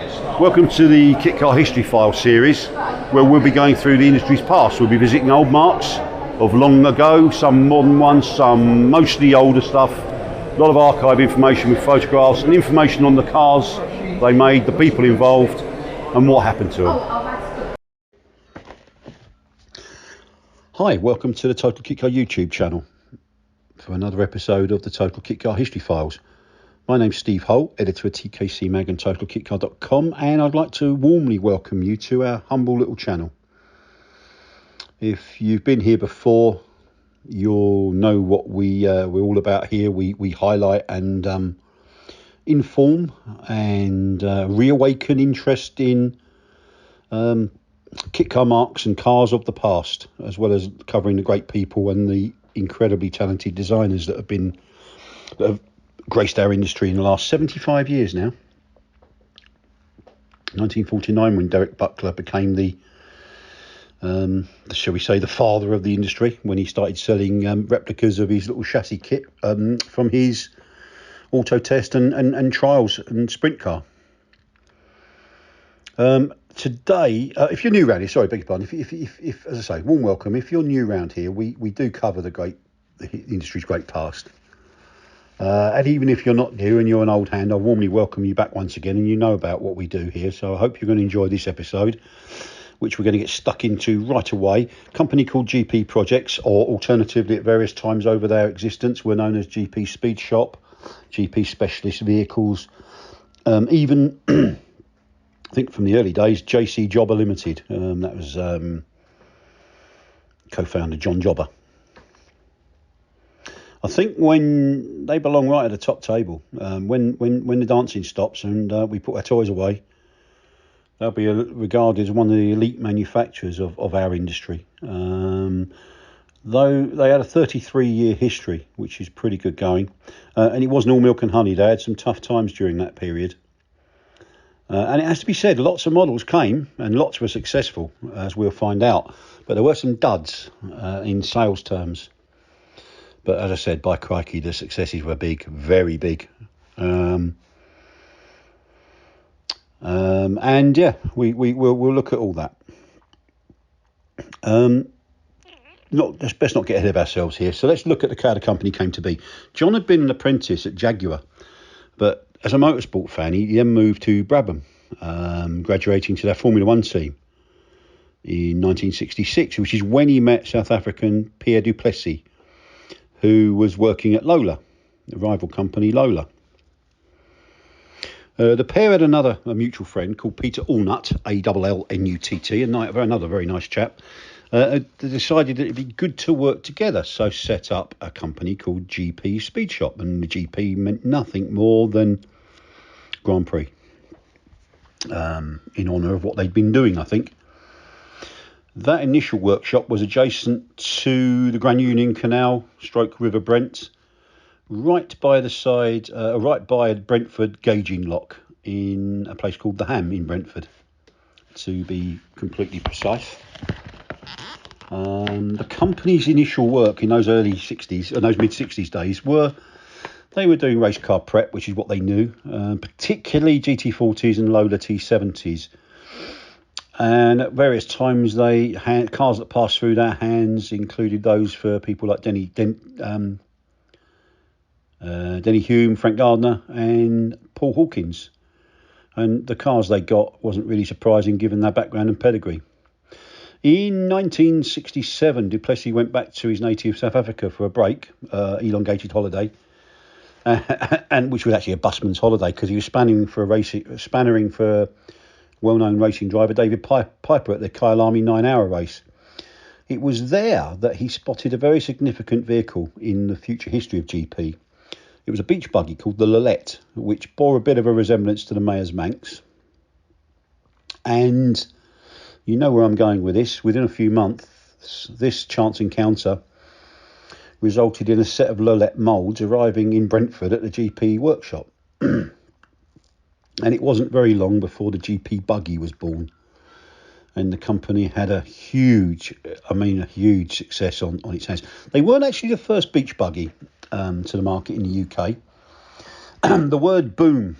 Welcome to the Kitcar History File series, where we'll be going through the industry's past. We'll be visiting old marques of long ago, some modern ones, some mostly older stuff. A lot of archive information with photographs and information on the cars they made, the people involved and what happened to them. Hi, welcome to the Total Kitcar YouTube channel for another episode of the Total Kitcar History Files. My name's Steve Holt, editor of TKC Mag and totalkitcar.com, and I'd like to warmly welcome you to our humble little channel. If you've been here before, you'll know what we're all about here. We highlight and inform and reawaken interest in kitcar marques and cars of the past, as well as covering the great people and the incredibly talented designers that have graced our industry in the last 75 years now. 1949, when Derek Buckler became the shall we say, the father of the industry, when he started selling replicas of his little chassis kit from his auto test and trials and sprint car. Today, if you're new around here, sorry, beg your pardon, if as I say, warm welcome. If you're new around here, we do cover the industry's great past. And even if you're not new and you're an old hand, I warmly welcome you back once again, and you know about what we do here. So I hope you're going to enjoy this episode, which we're going to get stuck into right away. A company called GP Projects, or alternatively at various times over their existence, were known as GP Speedshop, GP Specialist Vehicles, even I think from the early days, JC Jobber Limited. That was co-founder John Jobber. I think when they belong right at the top table, when the dancing stops and we put our toys away, they'll be regarded as one of the elite manufacturers of our industry. Though they had a 33-year history, which is pretty good going, and it wasn't all milk and honey. They had some tough times during that period. And it has to be said, lots of models came and lots were successful, as we'll find out. But there were some duds in sales terms. But as I said, by crikey, the successes were big, very big. And yeah, we'll look at all that. Let's best not get ahead of ourselves here. So let's look at how the company came to be. John had been an apprentice at Jaguar, but as a motorsport fan, he then moved to Brabham, graduating to their Formula One team in 1966, which is when he met South African Pierre du Plessis, who was working at Lola, the rival company Lola. The pair had a mutual friend called Peter Allnutt, Allnutt, another very nice chap. They decided that it'd be good to work together, so set up a company called GP Speedshop, and the GP meant nothing more than Grand Prix, in honour of what they'd been doing, I think. That initial workshop was adjacent to the Grand Union Canal, River Brent, right by Brentford gauging lock in a place called the Ham in Brentford, to be completely precise. The company's initial work in those early 60s, and those mid-60s days, they were doing race car prep, which is what they knew, particularly GT40s and Lola T70s. And at various times, cars that passed through their hands included those for people like Denny Hume, Frank Gardner and Paul Hawkins. And the cars they got wasn't really surprising given their background and pedigree. In 1967, du Plessis went back to his native South Africa for a break, elongated holiday, and which was actually a busman's holiday, because he was spannering for well-known racing driver David Piper at the Kyalami 9-hour race. It was there that he spotted a very significant vehicle in the future history of GP. It was a beach buggy called the Lillette, which bore a bit of a resemblance to the Mayor's Manx. And you know where I'm going with this. Within a few months, this chance encounter resulted in a set of Lillette moulds arriving in Brentford at the GP workshop. And it wasn't very long before the GP Buggy was born. And the company had a huge success on its hands. They weren't actually the first beach buggy to the market in the UK. The word boom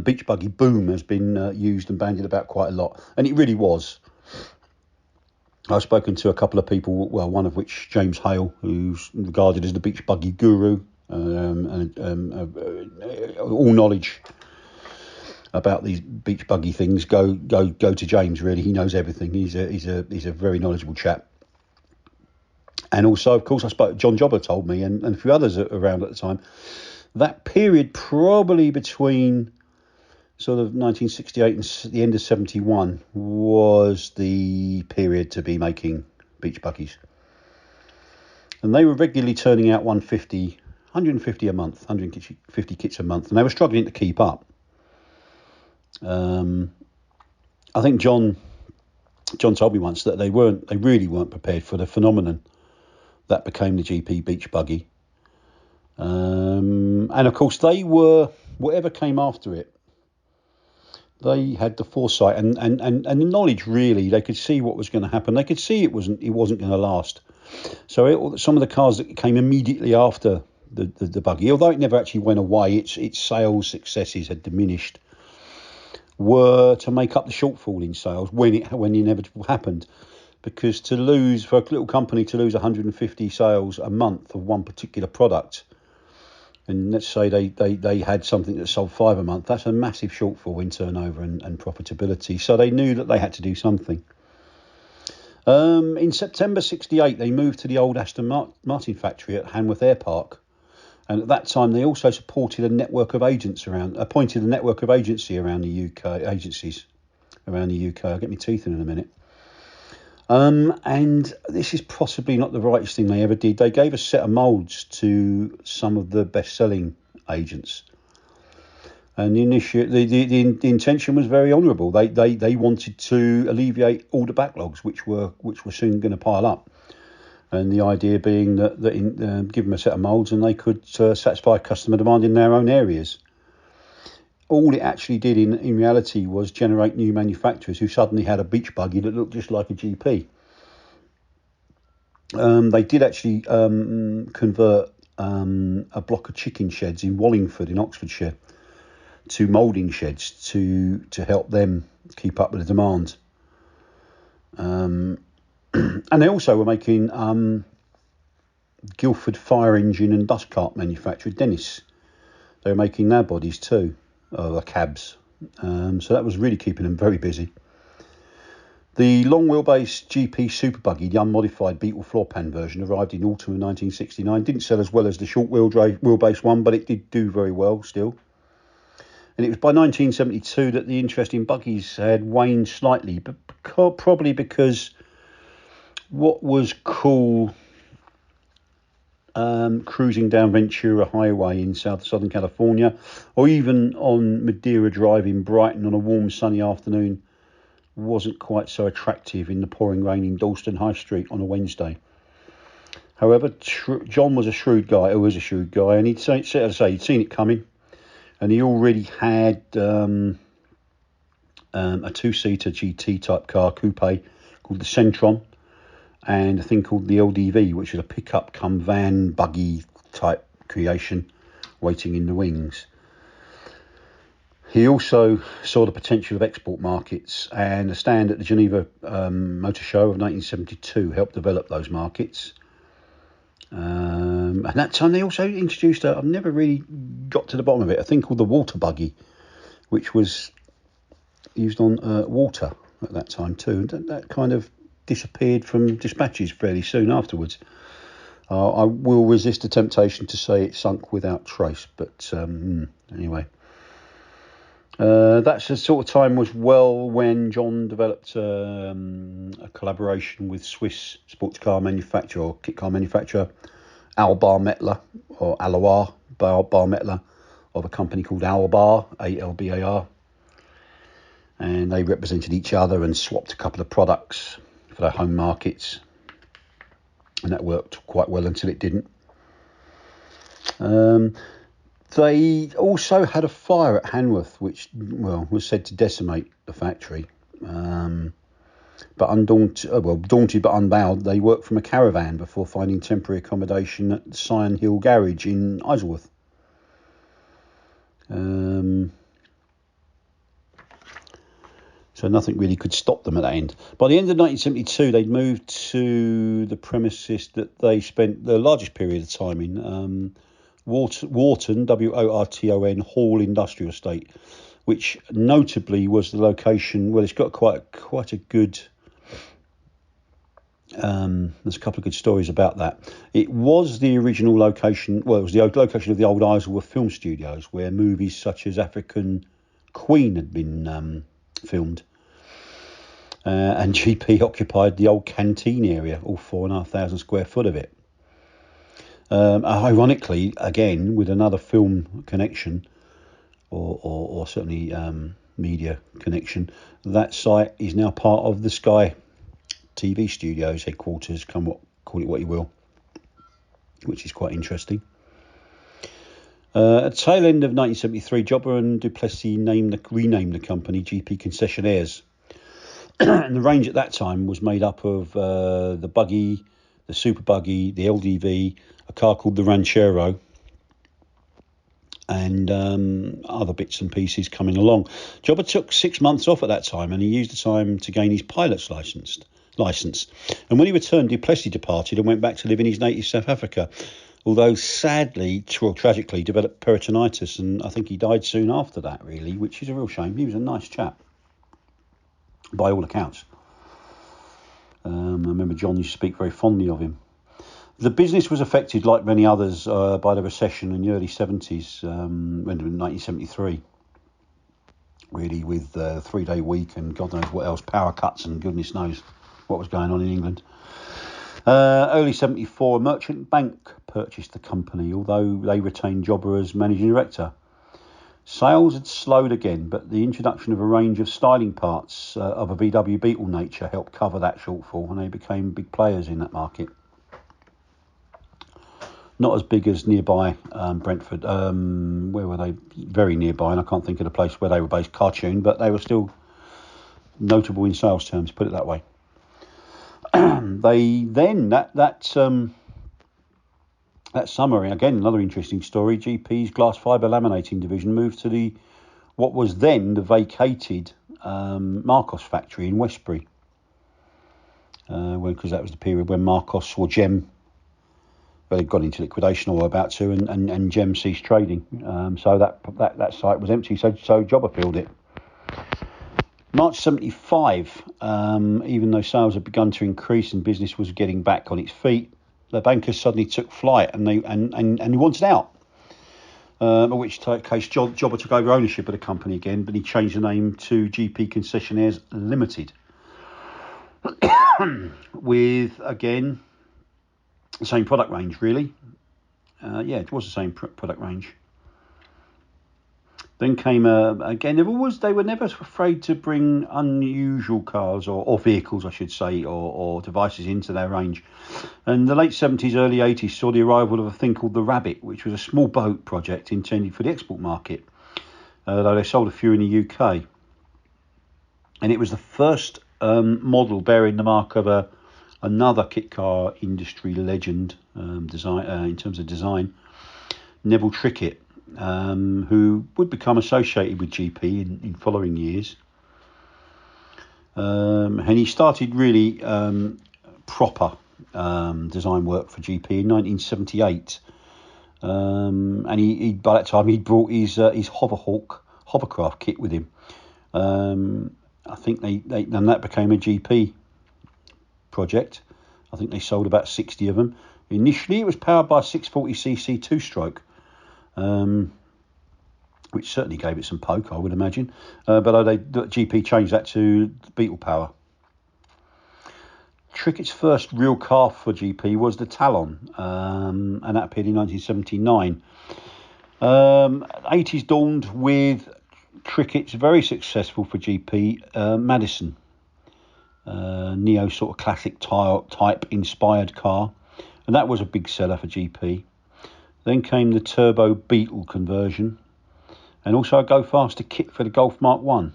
beach buggy boom has been used and bandied about quite a lot, and it really was. I've spoken to a couple of people, well, one of which, James Hale, who's regarded as the beach buggy guru, all knowledge about these beach buggy things go to James. Really, he knows everything. He's a very knowledgeable chap. And also, of course, I spoke. John Jobber told me, and a few others around at the time, that period probably between sort of 1968 and the end of 71 was the period to be making beach buggies. And they were regularly turning out 150 a month, 150 kits a month, and they were struggling to keep up. I think John told me once that they really weren't prepared for the phenomenon that became the GP beach buggy. And of course they were, whatever came after it, they had the foresight and the knowledge. Really, they could see what was going to happen. They could see it wasn't going to last. So some of the cars that came immediately after the buggy, although it never actually went away, its sales successes had diminished, were to make up the shortfall in sales when the inevitable happened. Because for a little company to lose 150 sales a month of one particular product, and let's say they had something that sold 5 a month, that's a massive shortfall in turnover and profitability. So they knew that they had to do something. In September 68, they moved to the old Aston Martin factory at Hanworth Air Park. And at that time, they also appointed a network of agencies around the UK, agencies around the UK. I'll get my teeth in a minute. And this is possibly not the rightest thing they ever did. They gave a set of moulds to some of the best-selling agents, and the intention was very honourable. They wanted to alleviate all the backlogs which were soon going to pile up, and the idea being that give them a set of moulds and they could satisfy customer demand in their own areas. All it actually did in reality was generate new manufacturers who suddenly had a beach buggy that looked just like a GP. They did actually convert a block of chicken sheds in Wallingford in Oxfordshire to moulding sheds to help them keep up with the demand. And they also were making Guildford fire engine and dust cart manufacturer Dennis. They were making their bodies too. The cabs, so that was really keeping them very busy. The long wheelbase GP Super Buggy, the unmodified Beetle floor pan version, arrived in autumn of 1969. Didn't sell as well as the short wheelbase one, but it did do very well still. And it was by 1972 that the interest in buggies had waned slightly, but probably because what was cool cruising down Ventura Highway in Southern California, or even on Madeira Drive in Brighton on a warm sunny afternoon, wasn't quite so attractive in the pouring rain in Dalston High Street on a Wednesday. However, John was a shrewd guy, and he'd seen it coming, and he already had a 2-seater GT type car coupe called the Centron, and a thing called the LDV, which is a pickup come van buggy type creation waiting in the wings. He also saw the potential of export markets, and a stand at the Geneva Motor Show of 1972 helped develop those markets. And that time they also introduced I've never really got to the bottom of it, a thing called the water buggy, which was used on water at that time too. And that kind of disappeared from dispatches fairly soon afterwards. I will resist the temptation to say it sunk without trace, but anyway. That's the sort of time as well when John developed a collaboration with Swiss sports car manufacturer or kit car manufacturer Albar Mettler, or Alois Bar Mettler, of a company called Albar, Albar, and they represented each other and swapped a couple of products for their home markets, and that worked quite well until it didn't. They also had a fire at Hanworth, which was said to decimate the factory. But daunted but unbowed, they worked from a caravan before finding temporary accommodation at Sion Hill Garage in Isleworth. So nothing really could stop them at that end. By the end of 1972, they'd moved to the premises that they spent the largest period of time in, Wharton, Worton Hall Industrial Estate, which notably was the location. Well, it's got quite a good. There's a couple of good stories about that. It was the original location. Well, it was the location of the old Isleworth Film Studios, where movies such as African Queen had been filmed. And GP occupied the old canteen area, all 4,500 square foot of it. Ironically, again, with another film connection, or certainly media connection, that site is now part of the Sky TV studios headquarters, call it what you will, which is quite interesting. At the tail end of 1973, Jobber and Duplessis renamed the company GP Concessionaires. And the range at that time was made up of the Buggy, the Super Buggy, the LDV, a car called the Ranchero, and other bits and pieces coming along. Jobber took 6 months off at that time, and he used the time to gain his pilot's license. And when he returned, Duplessis departed and went back to live in his native South Africa, although sadly, tragically, developed peritonitis, and I think he died soon after that, really, which is a real shame. He was a nice chap, by all accounts. I remember John used to speak very fondly of him. The business was affected, like many others, by the recession in the early 70s, in 1973, really, with the 3-day week and God knows what else, power cuts and goodness knows what was going on in England. Early 74, a merchant bank purchased the company, although they retained Jobber as managing director. Sales had slowed again, but the introduction of a range of styling parts of a VW Beetle nature helped cover that shortfall, and they became big players in that market. Not as big as nearby Brentford. Where were they? Very nearby, and I can't think of the place where they were based, Cartoon, but they were still notable in sales terms, put it that way. They then, that summer, again, another interesting story, GP's glass fibre laminating division moved to what was then the vacated Marcos factory in Westbury. Because that was the period when Marcos or Gem, well, they'd gone into liquidation or were about to, and Gem ceased trading. So that site was empty, so Jobber filled it. March 75, even though sales had begun to increase and business was getting back on its feet, the bankers suddenly took flight and he wanted out. In which case Jobber took over ownership of the company again, but he changed the name to GP Concessionaires Limited. With, again, the same product range, really. It was the same product range. Then came again. They were never afraid to bring unusual cars or vehicles, I should say, or devices into their range. And the late 70s, early 80s saw the arrival of a thing called the Rabbit, which was a small boat project intended for the export market, though they sold a few in the UK. And it was the first model bearing the mark of another kit car industry legend, in terms of design, Neville Trickett. Who would become associated with GP in following years. And he started really proper design work for GP in 1978. And he by that time he'd brought his hovercraft kit with him. I think and that became a GP project. I think they sold about 60 of them. Initially, it was powered by a 640cc two-stroke. Which certainly gave it some poke, I would imagine. But GP changed that to Beetle power. Trickett's first real car for GP was the Talon, and that appeared in 1979. 80s dawned with Trickett's very successful for GP Madison, neo sort of classic type inspired car, and that was a big seller for GP. Then came the Turbo Beetle conversion, and also a Go Faster kit for the Golf Mark 1.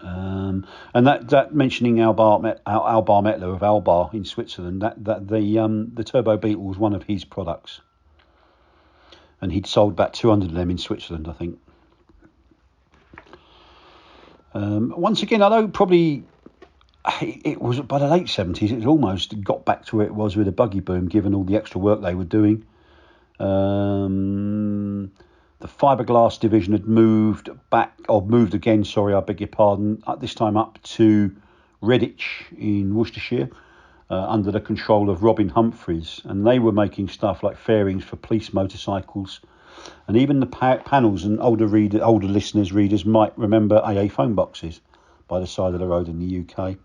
And that mentioning Albar Mettler of Albar in Switzerland, the Turbo Beetle was one of his products, and he'd sold about 200 of them in Switzerland, I think. Once again, I know probably it was by the late 70s, it almost got back to where it was with the buggy boom, given all the extra work they were doing. The fiberglass division had moved again, I beg your pardon, this time up to Redditch in Worcestershire, under the control of Robin Humphreys, and they were making stuff like fairings for police motorcycles, and even the panels. And older readers might remember AA phone boxes by the side of the road in the UK.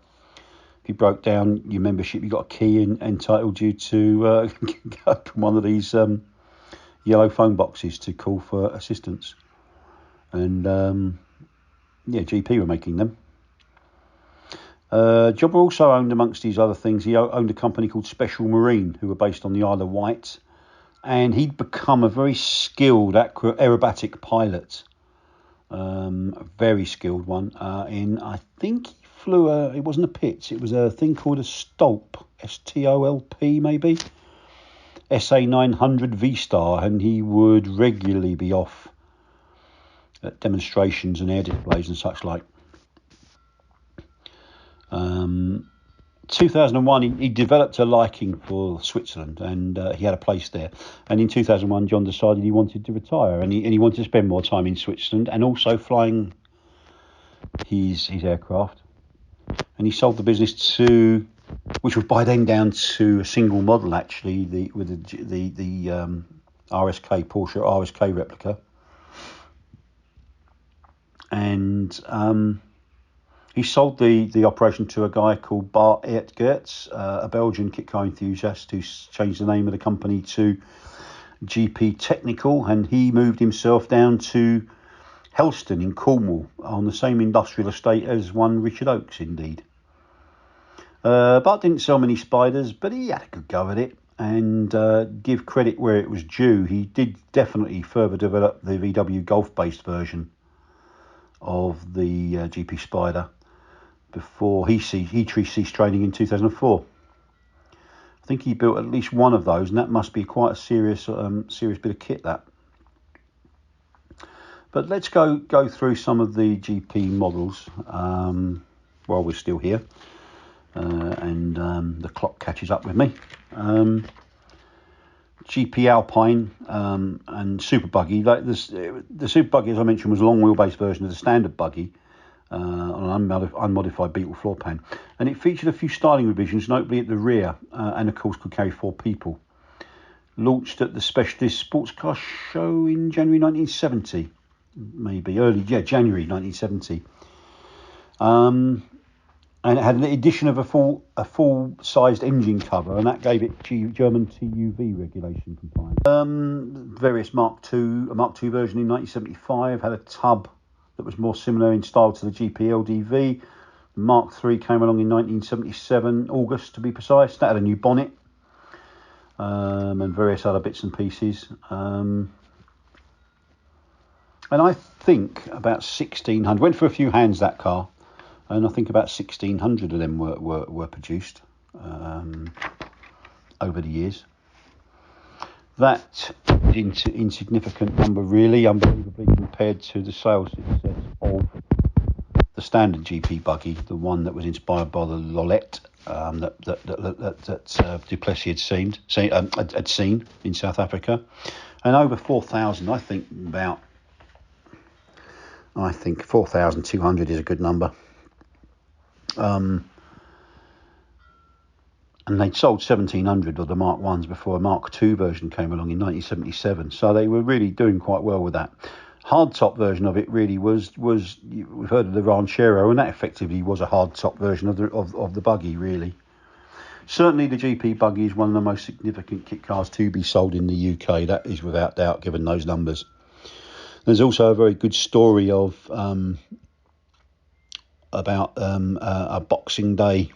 If you broke down your membership, you got a key entitled you to open one of these yellow phone boxes to call for assistance. And GP were making them. Jobber also owned, amongst these other things, he owned a company called Special Marine, who were based on the Isle of Wight, and he'd become a very skilled aerobatic pilot, a very skilled one. I think he flew it wasn't a Pitts, it was a thing called a Stolp, STOLP maybe, SA 900 V-Star, and he would regularly be off at demonstrations and air displays and such like. 2001, he developed a liking for Switzerland, and he had a place there. And in 2001, John decided he wanted to retire, and he wanted to spend more time in Switzerland and also flying his aircraft. And he sold the business to, which was by then down to a single model actually, with the RSK Porsche RSK replica, and he sold the operation to a guy called Bart Eertgerts, a Belgian kitcar enthusiast, who changed the name of the company to GP Technical, and he moved himself down to Helston in Cornwall, on the same industrial estate as one Richard Oakes, indeed. Bart didn't sell many Spiders, but he had a good go at it, and give credit where it was due, he did definitely further develop the VW Golf-based version of the GP Spider before he ceased training in 2004. I think he built at least one of those, and that must be quite a serious bit of kit, that. But let's go through some of the GP models while we're still here, and the clock catches up with me. GP Alpine and Super Buggy. Like the Super Buggy, as I mentioned, was a long wheelbase version of the standard Buggy on an unmodified Beetle floor pan, and it featured a few styling revisions, notably at the rear, and of course could carry 4 people. Launched at the Specialist Sports Car Show in January 1970, January 1970. And it had an addition of a full-sized engine cover, and that gave it German TUV regulation compliance. Various Mark II, a Mark II version in 1975 had a tub that was more similar in style to the GP LDV. Mark III came along in 1977, August to be precise. That had a new bonnet, and various other bits and pieces. And I think about 1,600, went for a few hands, that car. And I think about 1,600 of them were produced over the years. That is an insignificant number, really, unbelievably, compared to the sales success of the standard GP Buggy, the one that was inspired by the Lolette that Duplessis had seen in South Africa, and over 4,000. I think 4,200 is a good number. And they'd sold 1,700 of the Mark 1s before a Mark II version came along in 1977. So they were really doing quite well with that. Hardtop version of it really was we've heard of the Ranchero, and that effectively was a hardtop version of the Buggy, really. Certainly the GP Buggy is one of the most significant kit cars to be sold in the UK. That is without doubt, given those numbers. There's also a very good story of about a Boxing Day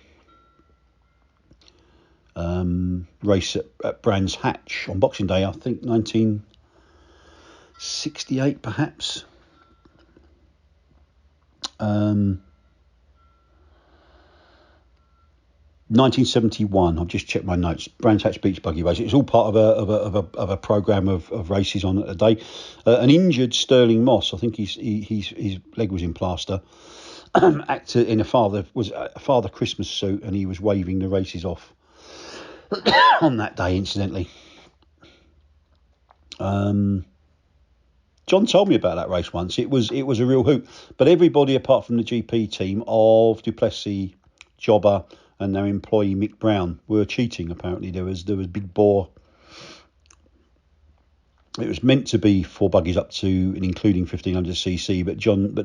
race at Brands Hatch on Boxing Day, I think 1968 perhaps. 1971. I've just checked my notes. Brands Hatch Beach Buggy Race. It was all part of a program of races on a day. An injured Sterling Moss, I think his leg was in plaster, actor in a father Christmas suit, and he was waving the races off on that day, incidentally. John told me about that race once. It was a real hoot. But everybody apart from the GP team of Duplessis, Jobber, and their employee Mick Brown were cheating. Apparently, there was Big Bore. It was meant to be 4 buggies up to and including 1500cc, but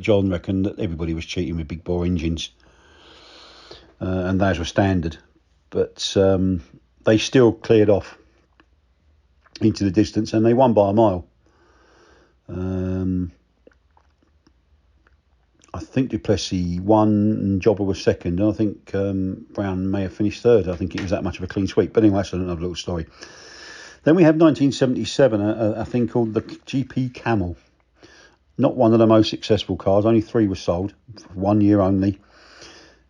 John reckoned that everybody was cheating with big bore engines, and those were standard. But they still cleared off into the distance, and they won by a mile. I think Duplessis won and Jobber was second, and I think Brown may have finished third. I think it was that much of a clean sweep. But anyway, that's another little story. Then we have 1977, a thing called the GP Camel. Not one of the most successful cars. Only 3 were sold, for 1 year only.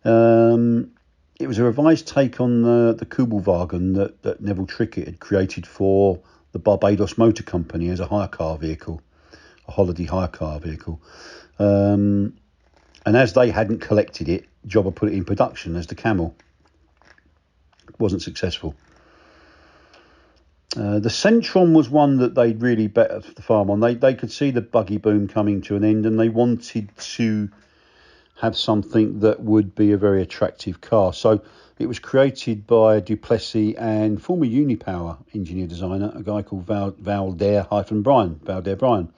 It was a revised take on the Kubelwagen that Neville Trickett had created for the Barbados Motor Company as a hire car vehicle, a holiday hire car vehicle. And as they hadn't collected it, Jobber put it in production as the Camel. It wasn't successful. The Centron was one that they'd really bet the farm on. They could see the buggy boom coming to an end, and they wanted to have something that would be a very attractive car. So it was created by Duplessis and former Unipower engineer designer, a guy called Valdair Bryan.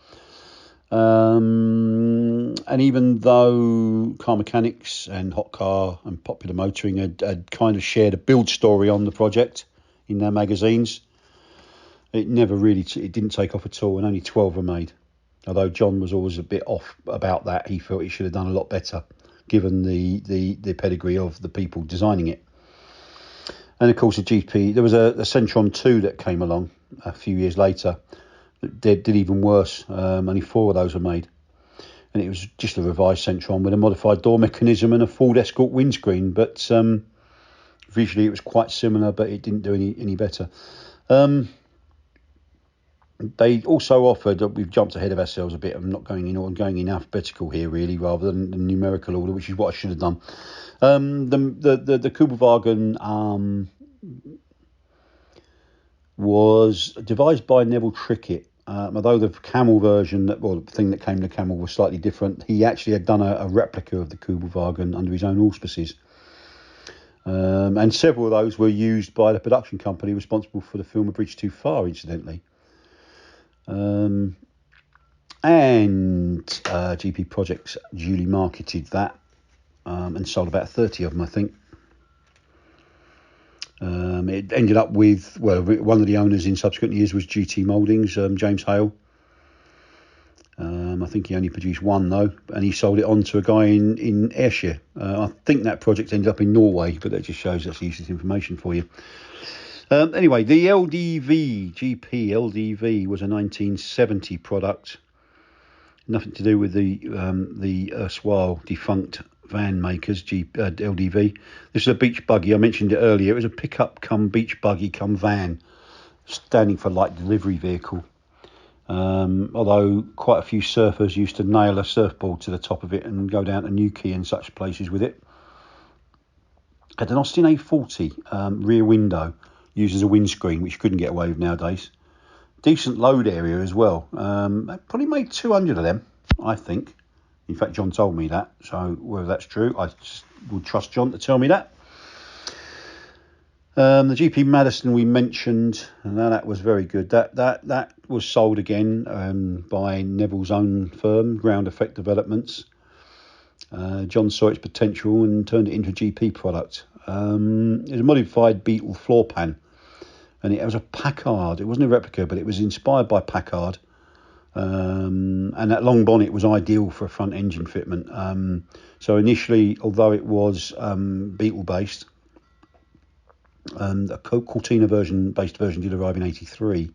And even though Car Mechanics and Hot Car and Popular Motoring had kind of shared a build story on the project in their magazines, it never really, it didn't take off at all, and only 12 were made. Although John was always a bit off about that. He felt he should have done a lot better, given the pedigree of the people designing it. And of course, there was a Centron 2 that came along a few years later that did even worse. Only 4 of those were made. And it was just a revised Centron with a modified door mechanism and a Ford Escort windscreen. But visually, it was quite similar, but it didn't do any better. They also offered, we've jumped ahead of ourselves a bit, I'm going in alphabetical here really, rather than the numerical order, which is what I should have done. The Kubelwagen was devised by Neville Trickett, although the Camel version, the thing that came to Camel was slightly different. He actually had done a replica of the Kubelwagen under his own auspices. And several of those were used by the production company responsible for the film A Bridge Too Far, incidentally. And GP Projects duly marketed that and sold about 30 of them, I think. It ended up with, one of the owners in subsequent years was GT Mouldings, James Hale. I think he only produced one though, and he sold it on to a guy in Ayrshire. I think that project ended up in Norway, but that just shows that's useless information for you. Anyway, the GP LDV was a 1970 product. Nothing to do with the erstwhile defunct van makers, LDV. This is a beach buggy. I mentioned it earlier. It was a pickup come beach buggy come van, standing for light delivery vehicle. Although quite a few surfers used to nail a surfboard to the top of it and go down to Newquay and such places with it. Had an Austin A40 rear window, used as a windscreen, which you couldn't get away with nowadays. Decent load area as well. They probably made 200 of them, I think. In fact, John told me that. So whether that's true, I would trust John to tell me that. The GP Madison we mentioned, and that was very good. That was sold again by Neville's own firm, Ground Effect Developments. John saw its potential and turned it into a GP product. It was a modified Beetle floor pan, and it was a Packard. It wasn't a replica, but it was inspired by Packard. And that long bonnet was ideal for a front engine fitment. So initially, although it was Beetle based, the Cortina based version did arrive in 83.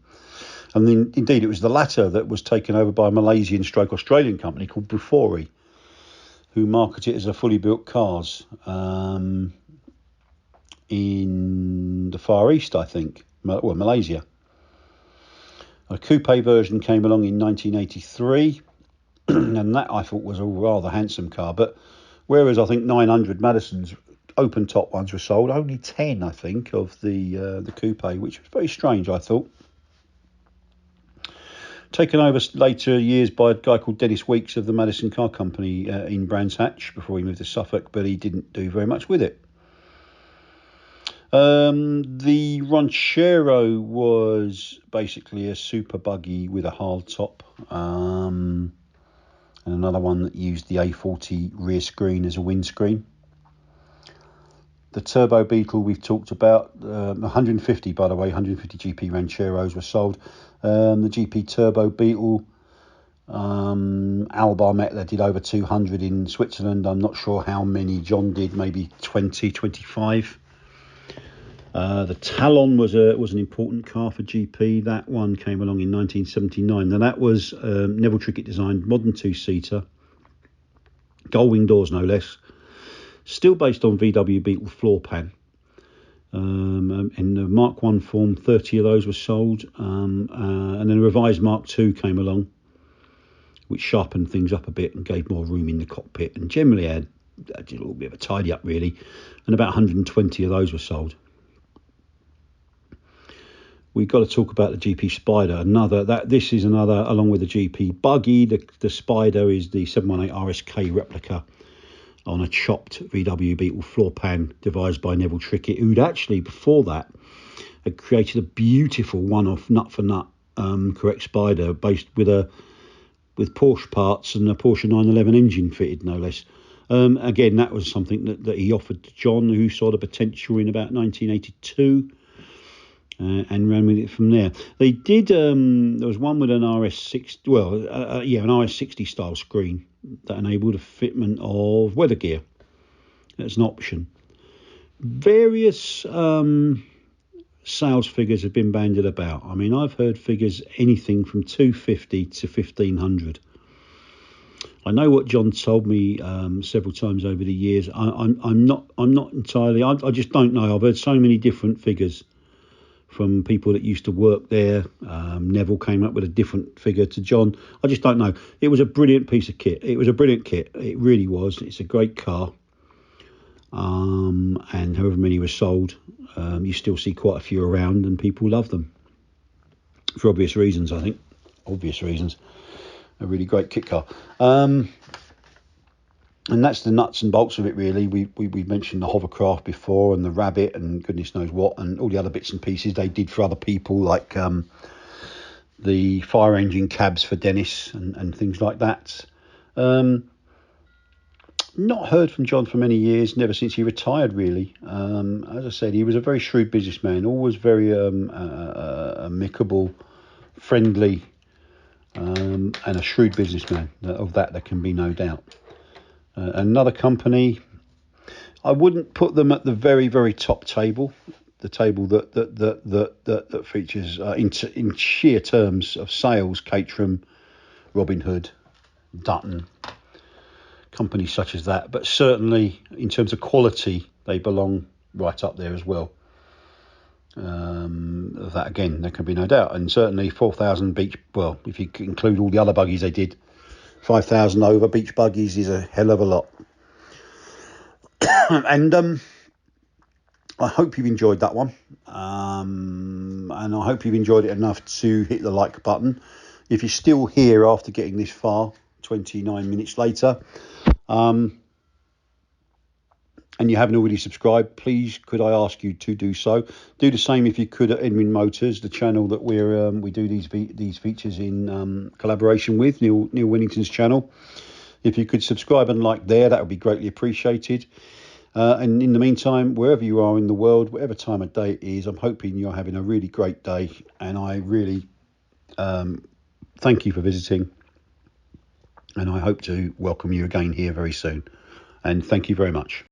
And then indeed it was the latter that was taken over by a Malaysian stroke Australian company called Bufori, who market it as a fully built cars in the Far East, I think, Malaysia. A coupe version came along in 1983, and that I thought was a rather handsome car, but Whereas I think 900 Madison's open top ones were sold, only 10, I think, of the coupe, which was very strange, I thought. Taken over later years by a guy called Dennis Weeks of the Madison Car Company in Brands Hatch before he moved to Suffolk, but he didn't do very much with it. The Ranchero was basically a super buggy with a hard top, and another one that used the A40 rear screen as a windscreen. The Turbo Beetle we've talked about, 150 by the way, 150 GP Rancheros were sold. The GP Turbo Beetle, Albar Metler did over 200 in Switzerland. I'm not sure how many John did, maybe 20, 25. The Talon was an important car for GP. That one came along in 1979. Now that was Neville Trickett designed, modern two-seater, gull-wing doors no less. Still based on VW Beetle floor pan. In the Mark 1 form, 30 of those were sold. And then a revised Mark 2 came along, which sharpened things up a bit and gave more room in the cockpit. And generally had a little bit of a tidy up, really. And about 120 of those were sold. We've got to talk about the GP Spider. This is another, along with the GP Buggy. The Spider is the 718 RSK replica on a chopped VW Beetle floor pan devised by Neville Trickett, who'd actually before that had created a beautiful one-off nut for nut correct Spider based with Porsche parts and a Porsche 911 engine fitted, no less. Again, that was something that he offered to John, who saw the potential in about 1982. And ran with it from there. They did. There was one with an RS60, an RS60 style screen that enabled a fitment of weather gear. That's an option. Various sales figures have been bandied about. I mean, I've heard figures anything from 250 to 1500. I know what John told me several times over the years. I'm not entirely. I just don't know. I've heard so many different figures from people that used to work there. Neville came up with a different figure to John. I just don't know. It was a brilliant piece of kit. It was a brilliant kit. It really was. It's a great car. And however many were sold, you still see quite a few around and people love them. For obvious reasons, I think. Obvious reasons. A really great kit car. And that's the nuts and bolts of it, really. We mentioned the hovercraft before and the Rabbit and goodness knows what and all the other bits and pieces they did for other people, like the fire engine cabs for Dennis and things like that. Not heard from John for many years, never since he retired, really. As I said, he was a very shrewd businessman, always very amicable, friendly, and a shrewd businessman. Of that there can be no doubt. Another company, I wouldn't put them at the very, very top table, the table that features in sheer terms of sales, Caterham, Robin Hood, Dutton, companies such as that. But certainly in terms of quality, they belong right up there as well. That again, there can be no doubt. And certainly 4,000 beach, well, if you include all the other buggies they did, 5,000 over beach buggies is a hell of a lot. And I hope you've enjoyed that one. And I hope you've enjoyed it enough to hit the like button. If you're still here after getting this far, 29 minutes later, and you haven't already subscribed, please could I ask you to do so. Do the same if you could at Enwin Motors, the channel that we do these features in collaboration with, Neil Winnington's channel. If you could subscribe and like there, that would be greatly appreciated. And in the meantime, wherever you are in the world, whatever time of day it is, I'm hoping you're having a really great day. And I really thank you for visiting. And I hope to welcome you again here very soon. And thank you very much.